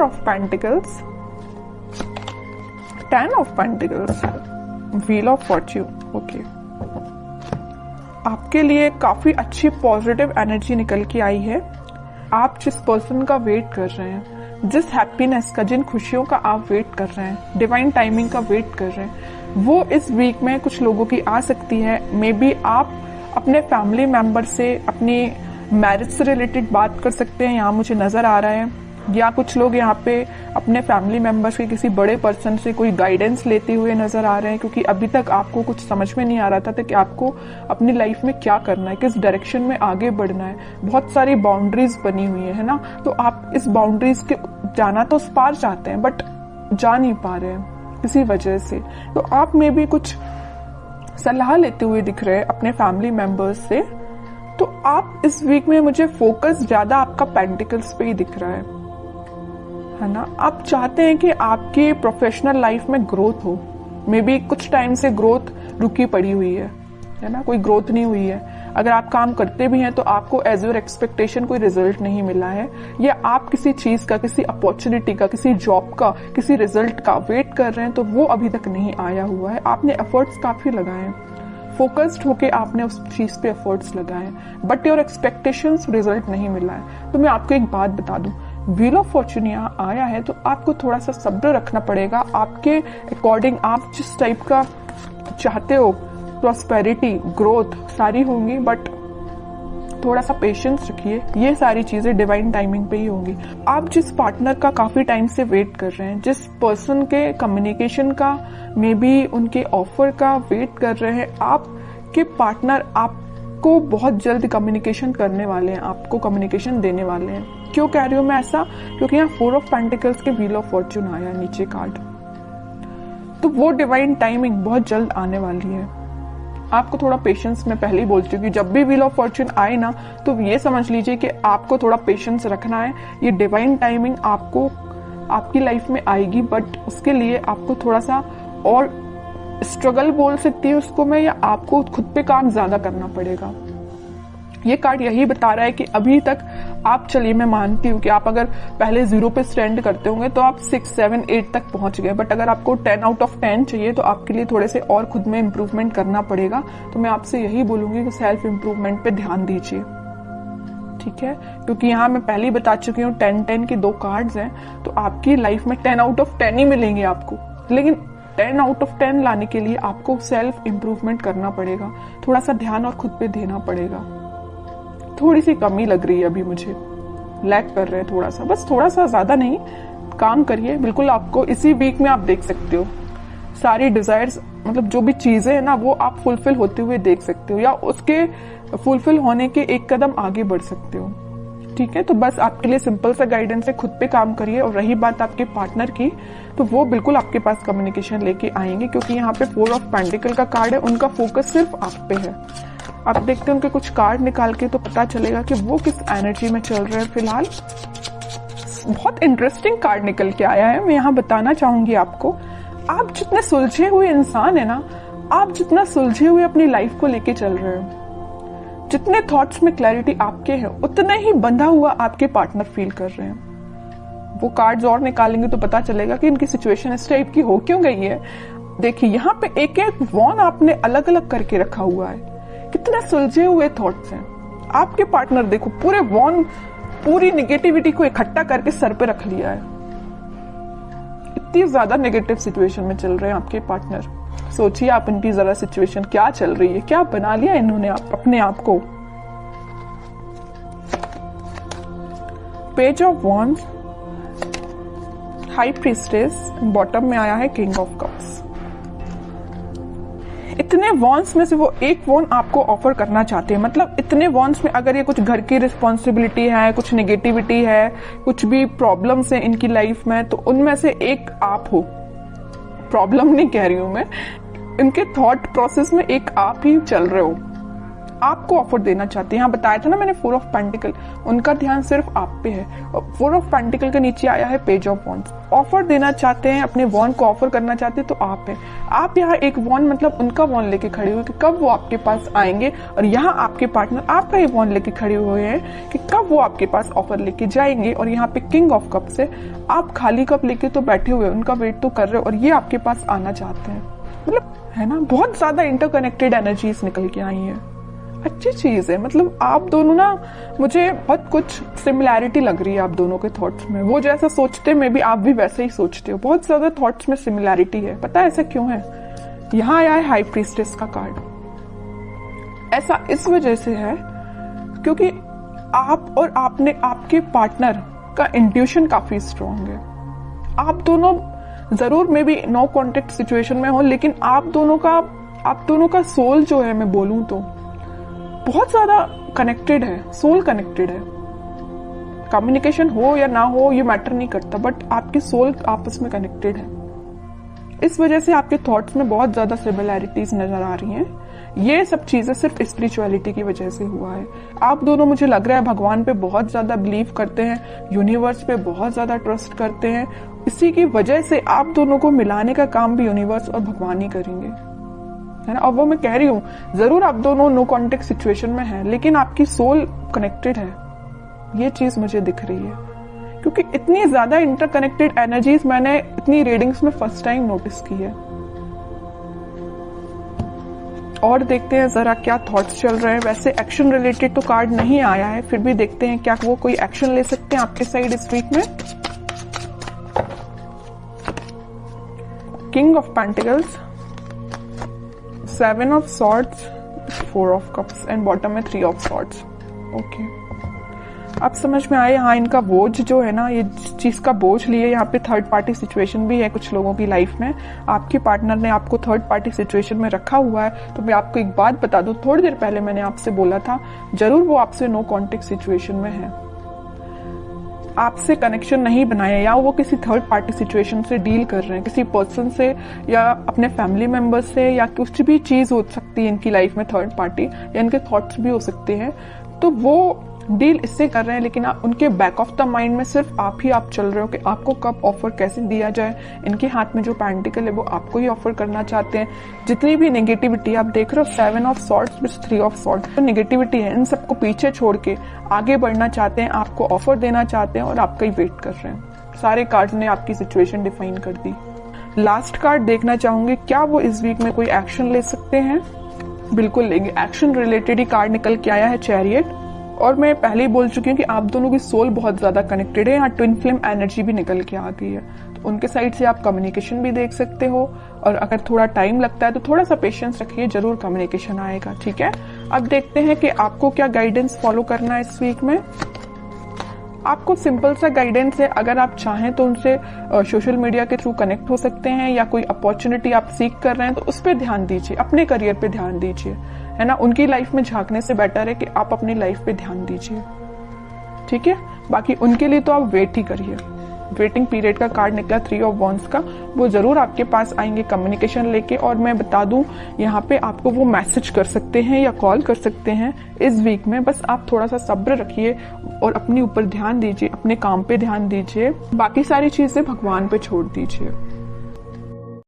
Of pentacles, 10 of pentacles, wheel of Fortune. Okay, आपके लिए काफी अच्छी पॉजिटिव एनर्जी निकल के आई है। आप जिस पर्सन का वेट कर रहे हैं, जिस हैप्पीनेस का, जिन खुशियों का आप वेट कर रहे हैं, डिवाइन टाइमिंग का वेट कर रहे हैं, वो इस वीक में कुछ लोगों की आ सकती है। मे बी आप अपने फैमिली मेंबर से अपनी मैरिज से रिलेटेड बात कर सकते हैं, यहाँ मुझे नजर आ रहा है। या कुछ लोग यहाँ पे अपने फैमिली मेंबर्स के किसी बड़े पर्सन से कोई गाइडेंस लेते हुए नजर आ रहे हैं, क्योंकि अभी तक आपको कुछ समझ में नहीं आ रहा था कि आपको अपनी लाइफ में क्या करना है, किस डायरेक्शन में आगे बढ़ना है। बहुत सारी बाउंड्रीज बनी हुई है ना, तो आप इस बाउंड्रीज के जाना तो उस पार चाहते हैं, बट जा नहीं पा रहे हैं किसी वजह से। तो आप में भी कुछ सलाह लेते हुए दिख रहे हैं अपने फैमिली मेंबर्स से। तो आप इस वीक में, मुझे फोकस ज्यादा आपका पेंटिकल्स पे ही दिख रहा है ना। आप चाहते हैं कि आपकी प्रोफेशनल लाइफ में ग्रोथ हो। मे बी कुछ टाइम से ग्रोथ रुकी पड़ी हुई है ना, कोई ग्रोथ नहीं हुई है। अगर आप काम करते भी हैं तो आपको एज योर एक्सपेक्टेशन कोई रिजल्ट नहीं मिला है, या आप किसी चीज का, किसी अपॉर्चुनिटी का, किसी जॉब का, किसी रिजल्ट का वेट कर रहे हैं तो वो अभी तक नहीं आया हुआ है। आपने एफर्ट्स काफी लगाए हैं, फोकस्ड होके आपने उस चीज पे एफर्ट्स लगाए, बट योर एक्सपेक्टेशंस रिजल्ट नहीं मिला है। तो मैं आपको एक बात बता दूं, व्हील ऑफ फॉर्च्यून यहाँ आया है तो आपको थोड़ा सा सब्र रखना पड़ेगा। आपके अकॉर्डिंग आप जिस टाइप का चाहते हो, प्रॉस्पेरिटी, ग्रोथ सारी होंगी, बट थोड़ा सा पेशेंस रखिए। ये सारी चीजें डिवाइन टाइमिंग पे ही होंगी। आप जिस पार्टनर का काफी टाइम से वेट कर रहे हैं, जिस पर्सन के कम्युनिकेशन का, मे बी उनके ऑफर का वेट कर रहे हैं, आपके पार्टनर आपको बहुत जल्द कम्युनिकेशन करने वाले हैं, आपको कम्युनिकेशन देने वाले हैं। क्यों कह रही हूं मैं ऐसा? क्योंकि यहाँ 4 ऑफ पेंटिकल्स के व्हील ऑफ फॉर्च्यून आया नीचे कार्ड, तो वो डिवाइन टाइमिंग बहुत जल्द आने वाली है। आपको थोड़ा पेशेंस, मैं पहले ही बोल चुकी हूँ, जब भी व्हील ऑफ फॉर्च्यून आए ना तो ये समझ लीजिए कि आपको थोड़ा पेशेंस रखना है। ये डिवाइन टाइमिंग आपको आपकी लाइफ में आएगी, बट उसके लिए आपको थोड़ा सा और स्ट्रगल बोल सकती है उसको मैं, या आपको खुद पे काम ज्यादा करना पड़ेगा। ये कार्ड यही बता रहा है कि अभी तक आप, चलिए मैं मानती हूँ कि आप अगर पहले 0 पे स्टैंड करते होंगे तो आप 6, 7, 8 तक पहुंच गए, बट अगर आपको 10 आउट ऑफ 10 चाहिए तो आपके लिए थोड़े से और खुद में इम्प्रूवमेंट करना पड़ेगा। तो मैं आपसे यही बोलूंगी कि सेल्फ इम्प्रूवमेंट पे ध्यान दीजिए, ठीक है? क्योंकि यहाँ मैं पहले ही बता चुकी हूँ 10-10 के 2 कार्ड्स हैं, तो आपकी लाइफ में 10 आउट ऑफ 10 ही मिलेंगे आपको, लेकिन 10 आउट ऑफ 10 लाने के लिए आपको सेल्फ इम्प्रूवमेंट करना पड़ेगा, थोड़ा सा ध्यान और खुद पे देना पड़ेगा। थोड़ी सी कमी लग रही है अभी मुझे, लैग कर रहे हैं थोड़ा सा, बस थोड़ा सा, ज्यादा नहीं। काम करिए, बिल्कुल आपको इसी वीक में आप देख सकते हो सारी डिजायर्स, मतलब जो भी चीजें हैं ना वो आप फुलफिल होते हुए देख सकते हो, या उसके फुलफिल होने के एक कदम आगे बढ़ सकते हो, ठीक है? तो बस आपके लिए सिंपल सा गाइडेंस है, खुद पे काम करिए। और रही बात आपके पार्टनर की, तो वो बिल्कुल आपके पास कम्युनिकेशन लेके आएंगे, क्योंकि यहाँ पे 4 ऑफ पेंटिकल का कार्ड है, उनका फोकस सिर्फ आप पे है। आप देखते हैं उनके कुछ कार्ड निकाल के तो पता चलेगा कि वो किस एनर्जी में चल रहे हैं फिलहाल। बहुत इंटरेस्टिंग कार्ड निकल के आया है, मैं यहाँ बताना चाहूंगी आपको। आप जितने सुलझे हुए इंसान है ना, आप जितना सुलझे हुए अपनी लाइफ को लेके चल रहे हो, जितने थॉट्स में क्लैरिटी आपके हैं, उतना ही बंधा हुआ आपके पार्टनर फील कर रहे हैं। वो कार्ड्स और निकालेंगे तो पता चलेगा कि इनकी सिचुएशन इस टाइप की हो क्यों गई है। देखिए यहाँ पे एक एक वॉन आपने अलग अलग करके रखा हुआ है, कितने सुलझे हुए थॉट्स हैं आपके पार्टनर। देखो पूरे वॉन, पूरी निगेटिविटी को इकट्ठा करके सर पे रख लिया है। इतनी ज्यादा नेगेटिव सिचुएशन में चल रहे हैं आपके पार्टनर। सोचिए आप इनकी जरा सिचुएशन क्या चल रही है, क्या बना लिया इन्होंने अपने आप को। Page of wands, high priestess, bottom में आया है किंग ऑफ कप्स। इतने वॉन्स में से वो एक वॉन आपको ऑफर करना चाहते हैं, मतलब इतने वॉन्स में अगर ये कुछ घर की रिस्पॉन्सिबिलिटी है, कुछ नेगेटिविटी है, कुछ भी प्रॉब्लम्स है इनकी लाइफ में, तो उनमें से एक आप हो। प्रॉब्लम नहीं कह रही हूं मैं, इनके थॉट प्रोसेस में एक आप ही चल रहे हो। आपको ऑफर देना चाहते हैं। यहाँ बताया था ना मैंने 4 ऑफ पेंटिकल, उनका ध्यान सिर्फ आप पे है। 4 ऑफ पेंटिकल के नीचे आया है पेज ऑफ वॉन्ड्स। ऑफर देना चाहते हैं, अपने वॉन्ड को ऑफर करना चाहते हैं तो आप है। आप यहाँ एक वॉन्ड मतलब उनका वॉन्ड लेके खड़े हुए कि कब वो आपके पास आएंगे, और यहाँ आपके पार्टनर आपका ही वॉन्ड लेके खड़े हुए हैं कि कब वो आपके पास ऑफर लेके जाएंगे। और यहाँ पे किंग ऑफ कप्स है, आप खाली कप लेके तो बैठे हुए, उनका वेट तो कर रहे हो और ये आपके पास आना चाहते हैं। मतलब है ना, बहुत ज्यादा इंटरकनेक्टेड एनर्जीज निकल के आई है। अच्छी चीज है। मतलब आप दोनों ना, मुझे बहुत कुछ सिमिलैरिटी लग रही है आप दोनों के थॉट्स में। वो जैसा सोचते में भी आप भी वैसे ही सोचते हो। बहुत ज्यादा थॉट्स में सिमिलैरिटी है। पता है ऐसा क्यों है? यहाँ आया है हाई प्रीस्टेस का कार्ड। ऐसा इस वजह से है क्योंकि आप और आपके पार्टनर का इंट्यूशन काफी स्ट्रांग है। आप दोनों जरूर में भी नो कॉन्टेक्ट सिचुएशन में हो, लेकिन आप दोनों का सोल जो है, मैं बोलूं तो बहुत ज्यादा कनेक्टेड है। सोल कनेक्टेड है। कम्युनिकेशन हो या ना हो ये मैटर नहीं करता, बट आपके सोल आपस में कनेक्टेड है। इस वजह से आपके थॉट्स में बहुत ज्यादा सिमिलैरिटीज नजर आ रही हैं। ये सब चीजें सिर्फ स्पिरिचुअलिटी की वजह से हुआ है। आप दोनों, मुझे लग रहा है, भगवान पे बहुत ज्यादा बिलीव करते हैं, यूनिवर्स पे बहुत ज्यादा ट्रस्ट करते हैं। इसी की वजह से आप दोनों को मिलाने का काम भी यूनिवर्स और भगवान ही करेंगे, है ना। और वो मैं कह रही हूँ, जरूर आप दोनों नो कॉन्टेक्ट सिचुएशन में हैं, लेकिन आपकी सोल कनेक्टेड है। ये चीज मुझे दिख रही है क्योंकि इतनी ज्यादा इंटरकनेक्टेड एनर्जीज मैंने इतनी रीडिंग्स में फर्स्ट टाइम नोटिस की है। और देखते हैं जरा क्या थॉट्स चल रहे हैं। वैसे एक्शन रिलेटेड तो कार्ड नहीं आया है, फिर भी देखते हैं क्या वो कोई एक्शन ले सकते हैं आपके साइड इस वीक में। King of pentacles, 7 of swords, 4 of cups and bottom में 3 ऑफ सॉर्ड्स। ओके, अब समझ में आए। हाँ, इनका बोझ जो है ना, ये जिस चीज का बोझ लिए, यहाँ पे थर्ड पार्टी सिचुएशन भी है कुछ लोगों की लाइफ में। आपके पार्टनर ने आपको थर्ड पार्टी सिचुएशन में रखा हुआ है। तो मैं आपको एक बात बता दूं, थोड़ी देर पहले मैंने आपसे बोला था, जरूर वो आपसे नो कॉन्टेक्ट सिचुएशन में है, आपसे कनेक्शन नहीं बनाया, या वो किसी थर्ड पार्टी सिचुएशन से डील कर रहे हैं, किसी पर्सन से या अपने फैमिली मेंबर्स से, या कुछ भी चीज हो सकती है इनकी लाइफ में थर्ड पार्टी, या इनके थॉट्स भी हो सकते हैं। तो वो डील इससे कर रहे हैं, लेकिन उनके बैक ऑफ द माइंड में सिर्फ आप ही आप चल रहे हो कि आपको कब ऑफर कैसे दिया जाए। इनके हाथ में जो पेंटिकल है वो आपको ही ऑफर करना चाहते हैं। जितनी भी नेगेटिविटी आप देख रहे हो, 7 of swords with 3 of swords, तो नेगेटिविटी है, इन सबको पीछे छोड़ के आगे बढ़ना चाहते हैं, आपको ऑफर देना चाहते हैं और आपका ही वेट कर रहे हैं। सारे कार्ड ने आपकी सिचुएशन डिफाइन कर दी। लास्ट कार्ड देखना चाहूंगी, क्या वो इस वीक में कोई एक्शन ले सकते हैं? बिल्कुल लेंगे। एक्शन रिलेटेड ही कार्ड निकल के आया है, चैरियट। और मैं पहले ही बोल चुकी हूँ कि आप दोनों की सोल बहुत ज्यादा कनेक्टेड है। यहाँ ट्विन फ्लेम एनर्जी भी निकल के आ गई है, तो उनके साइड से आप कम्युनिकेशन भी देख सकते हो। और अगर थोड़ा टाइम लगता है तो थोड़ा सा पेशेंस रखिए, जरूर कम्युनिकेशन आएगा। ठीक है, अब देखते हैं कि आपको क्या गाइडेंस फॉलो करना है इस वीक में। आपको सिंपल सा गाइडेंस है, अगर आप चाहें तो उनसे सोशल मीडिया के थ्रू कनेक्ट हो सकते हैं, या कोई अपॉर्चुनिटी आप सीख कर रहे हैं तो उस पर ध्यान दीजिए, अपने करियर पे ध्यान दीजिए, है ना। उनकी लाइफ में झांकने से बेटर है कि आप अपनी लाइफ पे ध्यान दीजिए। ठीक है, बाकी उनके लिए तो आप वेट ही करिए। वेटिंग पीरियड का कार्ड निकला 3 ऑफ वॉन्ड्स का, वो जरूर आपके पास आएंगे कम्युनिकेशन लेके। और मैं बता दूं, यहाँ पे आपको वो मैसेज कर सकते हैं या कॉल कर सकते हैं इस वीक में। बस आप थोड़ा सा सब्र रखिए और अपने ऊपर ध्यान दीजिए, अपने काम पे ध्यान दीजिए, बाकी सारी चीजें भगवान पे छोड़ दीजिए।